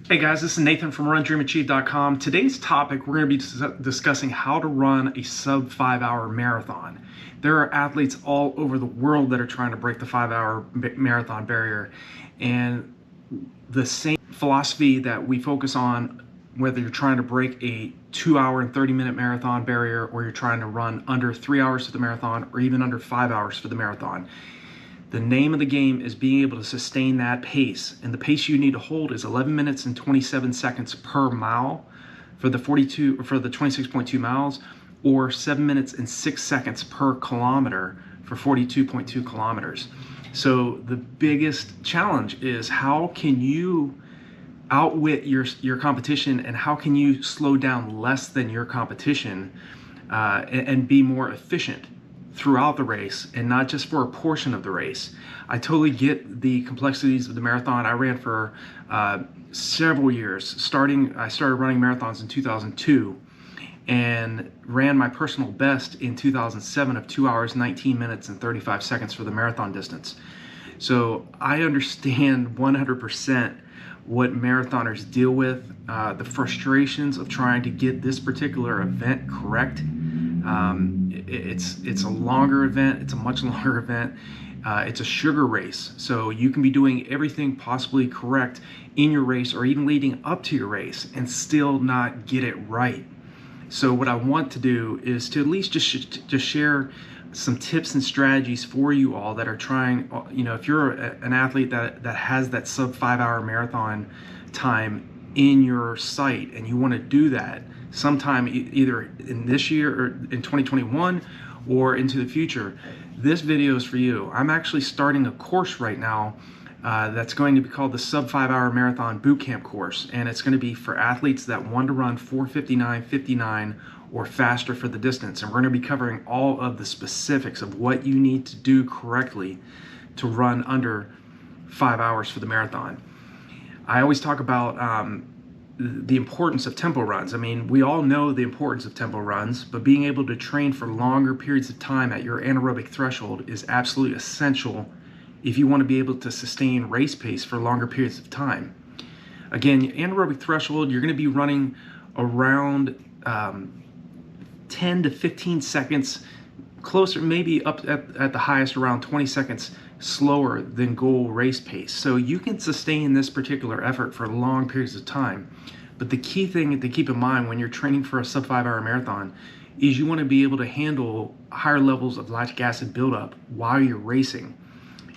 Hey guys, this is Nathan from RunDreamAchieve.com. Today's topic, we're going to be discussing how to run a sub 5-hour marathon. There are athletes all over the world that are trying to break the 5-hour marathon barrier, and the same philosophy that we focus on, whether you're trying to break a 2-hour and 30-minute marathon barrier, or you're trying to run under 3 hours for the marathon, or even under 5 hours for the marathon. The name of the game is being able to sustain that pace, and the pace you need to hold is 11 minutes and 27 seconds per mile for the 26.2 miles, or 7 minutes and 6 seconds per kilometer for 42.2 kilometers. So the biggest challenge is, how can you outwit your competition, and how can you slow down less than your competition and be more efficient throughout the race, and not just for a portion of the race. I totally get the complexities of the marathon. I ran for several years. I started running marathons in 2002 and ran my personal best in 2007 of 2 hours, 19 minutes and 35 seconds for the marathon distance. So I understand 100% what marathoners deal with, the frustrations of trying to get this particular event correct. It's a longer event. It's a much longer event. It's a sugar race, so you can be doing everything possibly correct in your race, or even leading up to your race, and still not get it right. So what I want to do is to at least just share some tips and strategies for you all that are trying, if you're an athlete that has that sub 5-hour marathon time in your sight, and you want to do that sometime either in this year or in 2021 or into the future. This video is for you. I'm actually starting a course right now that's going to be called the sub 5-hour marathon bootcamp course, and it's going to be for athletes that want to run 4:59:59 or faster for the distance. And we're going to be covering all of the specifics of what you need to do correctly to run under 5 hours for the marathon. I always talk about the importance of tempo runs. I mean, we all know the importance of tempo runs, but being able to train for longer periods of time at your anaerobic threshold is absolutely essential if you want to be able to sustain race pace for longer periods of time. Again, anaerobic threshold, you're going to be running around 10 to 15 seconds, closer, maybe up at the highest around 20 seconds slower than goal race pace. So you can sustain this particular effort for long periods of time. But the key thing to keep in mind when you're training for a sub 5-hour marathon is you want to be able to handle higher levels of lactic acid buildup while you're racing.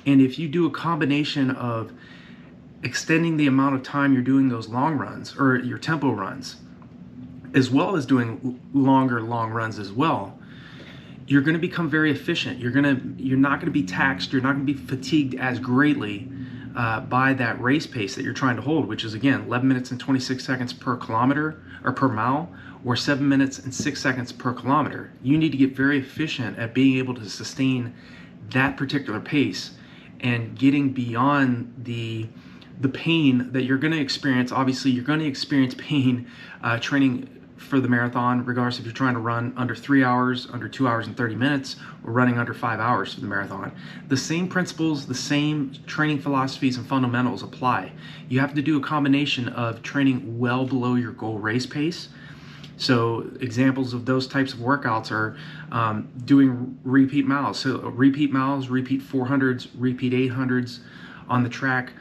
And if you do a combination of extending the amount of time you're doing those long runs, or your tempo runs, as well as doing long runs as well, you're going to become very efficient. You're not going to be taxed. You're not going to be fatigued as greatly by that race pace that you're trying to hold, which is, again, 11 minutes and 26 seconds per kilometer or per mile, or 7 minutes and 6 seconds per kilometer. You need to get very efficient at being able to sustain that particular pace and getting beyond the pain that you're going to experience. Obviously, you're going to experience pain training for the marathon, regardless if you're trying to run under 3 hours, under 2 hours and 30 minutes, or running under 5 hours for the marathon. The same principles, the same training philosophies and fundamentals apply. You have to do a combination of training well below your goal race pace. So examples of those types of workouts are doing repeat miles. So repeat miles, repeat 400s, repeat 800s on the track.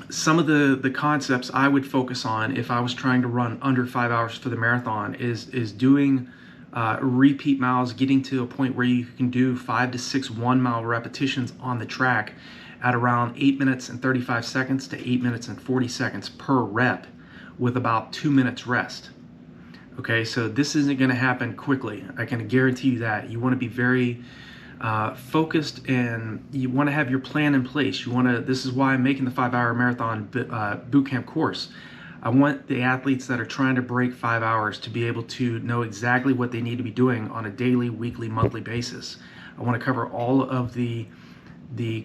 Some of the concepts I would focus on if I was trying to run under 5 hours for the marathon is doing repeat miles, getting to a point where you can do 5 to 6 1-mile repetitions on the track at around 8 minutes and 35 seconds to 8 minutes and 40 seconds per rep, with about 2 minutes rest. Okay, so this isn't going to happen quickly. I can guarantee you that. You want to be very focused, and you want to have your plan in place. This is why I'm making the 5-hour marathon bootcamp course. I want the athletes that are trying to break 5 hours to be able to know exactly what they need to be doing on a daily, weekly, monthly basis. I want to cover all of the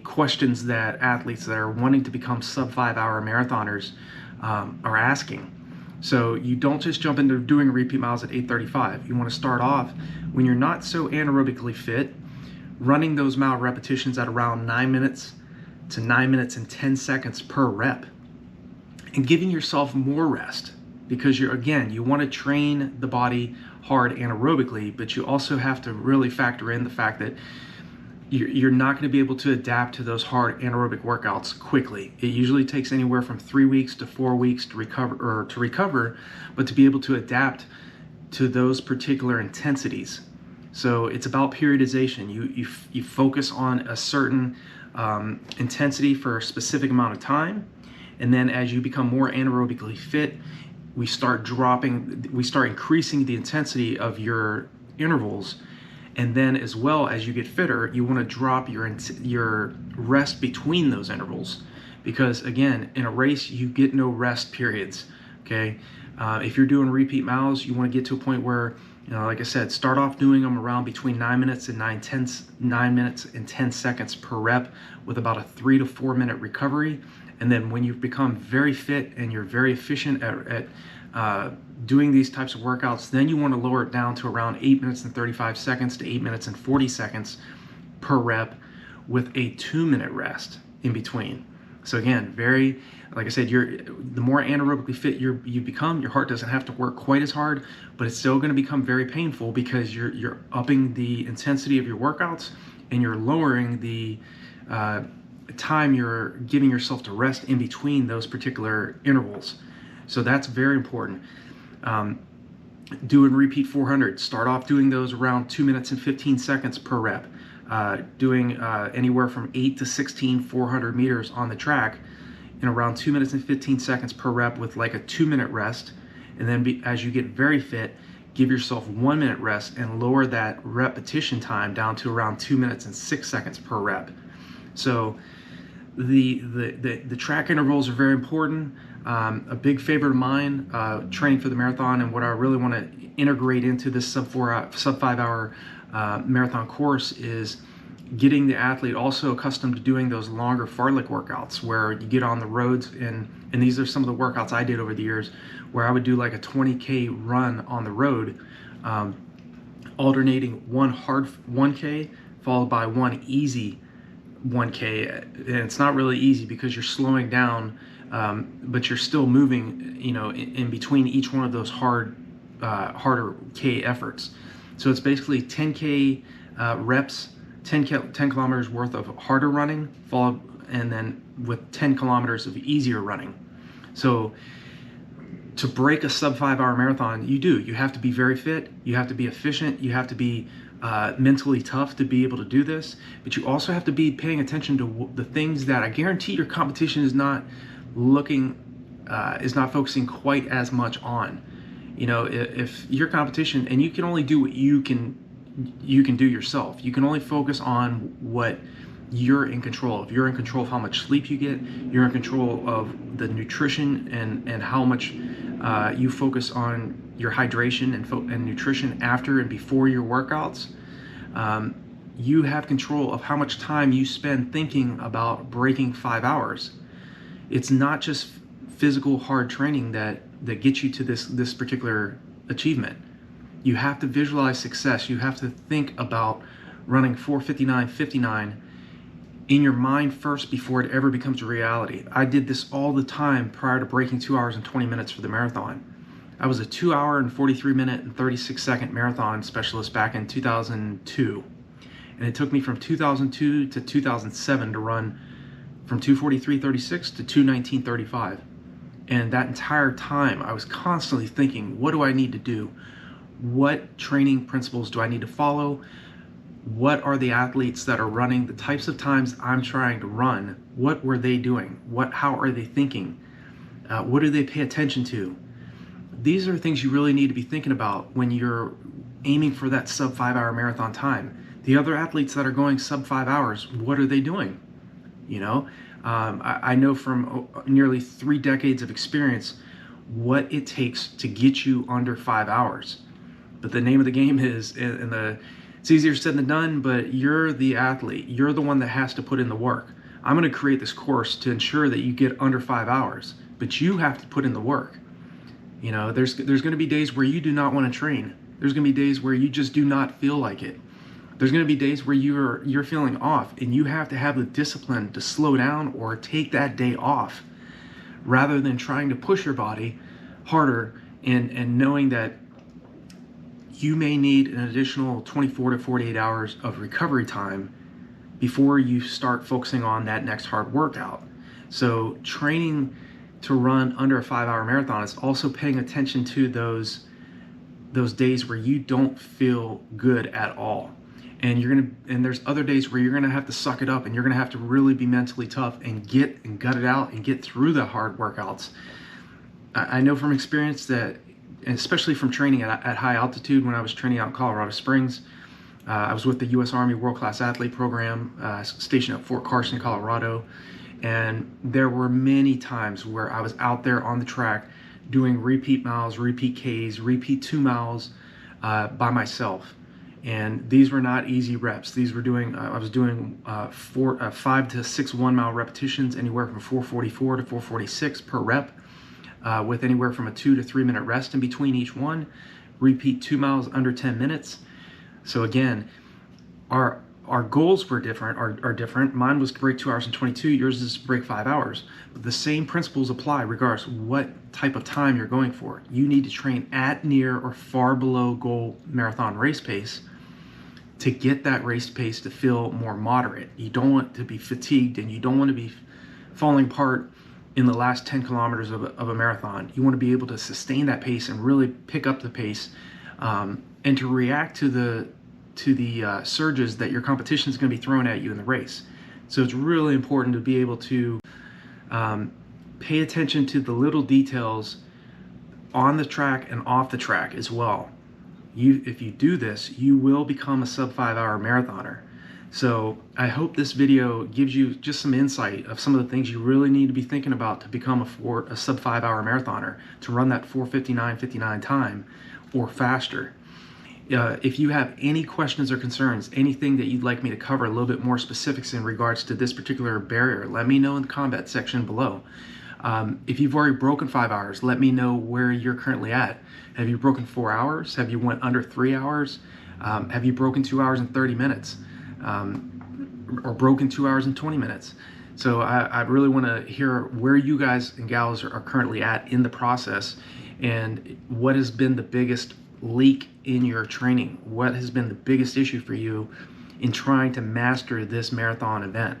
questions that athletes that are wanting to become sub 5-hour marathoners are asking. So you don't just jump into doing repeat miles at 8:35. You want to start off when you're not so anaerobically fit, running those mile repetitions at around 9 minutes to 9 minutes and 10 seconds per rep. and giving yourself more rest, because you want to train the body hard anaerobically, but you also have to really factor in the fact that you're not going to be able to adapt to those hard anaerobic workouts quickly. It usually takes anywhere from 3 weeks to 4 weeks to recover, but to be able to adapt to those particular intensities. So it's about periodization. You focus on a certain intensity for a specific amount of time, and then as you become more anaerobically fit, we start increasing the intensity of your intervals. And then as well, as you get fitter, you want to drop your rest between those intervals, because again, in a race you get no rest periods. Okay, if you're doing repeat miles, you want to get to a point where, like I said, start off doing them around between 9 minutes and 9 minutes and 10 seconds per rep, with about a 3 to 4 minute recovery. And then when you've become very fit and you're very efficient at doing these types of workouts, then you want to lower it down to around 8 minutes and 35 seconds to 8 minutes and 40 seconds per rep, with a 2 minute rest in between. So again, like I said, the more anaerobically fit you become, your heart doesn't have to work quite as hard, but it's still going to become very painful, because you're upping the intensity of your workouts and you're lowering the time you're giving yourself to rest in between those particular intervals. So that's very important. Doing repeat 400, start off doing those around 2 minutes and 15 seconds per rep. Doing anywhere from 8 to 16 400 meters on the track in around 2 minutes and 15 seconds per rep, with like a 2 minute rest. And then as you get very fit, give yourself 1 minute rest and lower that repetition time down to around 2 minutes and 6 seconds per rep. So the track intervals are very important. A big favorite of mine, training for the marathon, and what I really want to integrate into this sub 5 hour marathon course, is getting the athlete also accustomed to doing those longer fartlek workouts, where you get on the roads, and these are some of the workouts I did over the years, where I would do like a 20K run on the road, alternating one hard 1K followed by one easy 1K. And it's not really easy because you're slowing down, but you're still moving, in between each one of those harder K efforts. So it's basically 10K reps, 10 kilometers worth of harder running, followed, and then with 10 kilometers of easier running. So to break a sub 5 hour marathon, you have to be very fit, you have to be efficient, you have to be mentally tough to be able to do this, but you also have to be paying attention to the things that I guarantee your competition is not focusing quite as much on. If your competition, and you can only do what you can do yourself, you can only focus on what you're in control of. You're in control of how much sleep you get, you're in control of the nutrition and how much you focus on your hydration and nutrition after and before your workouts. You have control of how much time you spend thinking about breaking 5 hours. It's not just physical hard training that gets you to this particular achievement. You have to visualize success. You have to think about running 4:59:59 in your mind first before it ever becomes a reality. I did this all the time prior to breaking 2 hours and 20 minutes for the marathon. I was a 2 hour and 43 minute and 36 second marathon specialist back in 2002. And it took me from 2002 to 2007 to run from 2:43:36 to 2:19:35. And that entire time I was constantly thinking, what do I need to do? What training principles do I need to follow? What are the athletes that are running the types of times I'm trying to run? What were they doing? How are they thinking? What do they pay attention to? These are things you really need to be thinking about when you're aiming for that sub 5 hour marathon time. The other athletes that are going sub 5 hours, what are they doing? I know from nearly 3 decades of experience what it takes to get you under 5 hours. But the name of the game is, it's easier said than done, but you're the athlete. You're the one that has to put in the work. I'm going to create this course to ensure that you get under 5 hours, but you have to put in the work. There's going to be days where you do not want to train. There's going to be days where you just do not feel like it. There's going to be days where you're feeling off, and you have to have the discipline to slow down or take that day off, rather than trying to push your body harder and knowing that you may need an additional 24 to 48 hours of recovery time before you start focusing on that next hard workout. So training to run under a 5-hour marathon is also paying attention to those days where you don't feel good at all. And there's other days where you're gonna have to suck it up and you're gonna have to really be mentally tough and gut it out and get through the hard workouts. I know from experience that, especially from training at high altitude, when I was training out in Colorado Springs, I was with the U.S. Army World Class Athlete Program, stationed at Fort Carson, Colorado. And there were many times where I was out there on the track doing repeat miles, repeat Ks, repeat 2 miles by myself. And these were not easy reps. These were I was doing 5 to 6 1-mile repetitions, anywhere from 444 to 446 per rep, with anywhere from a 2 to 3 minute rest in between each one. Repeat 2 miles under 10 minutes. So again, our goals were different, are different. Mine was to break 2 hours and 22, yours is to break 5 hours. But the same principles apply regardless of what type of time you're going for. You need to train at, near, or far below goal marathon race pace to get that race pace to feel more moderate. You don't want to be fatigued and you don't want to be falling apart in the last 10 kilometers of a marathon. You want to be able to sustain that pace and really pick up the pace, and to react to the surges that your competition is going to be throwing at you in the race. So it's really important to be able to pay attention to the little details on the track and off the track as well. If you do this, you will become a sub 5-hour marathoner. So I hope this video gives you just some insight of some of the things you really need to be thinking about to become a sub 5-hour marathoner, to run that 4:59:59 time or faster. If you have any questions or concerns, anything that you'd like me to cover, a little bit more specifics in regards to this particular barrier, let me know in the comment section below. If you've already broken 5 hours, let me know where you're currently at. Have you broken 4 hours? Have you went under 3 hours? Have you broken 2 hours and 30 minutes? Or broken 2 hours and 20 minutes? So I really want to hear where you guys and gals are currently at in the process, and what has been the biggest leak in your training. What has been the biggest issue for you in trying to master this marathon event?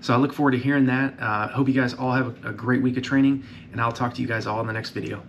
So I look forward to hearing that. Hope you guys all have a great week of training, and I'll talk to you guys all in the next video.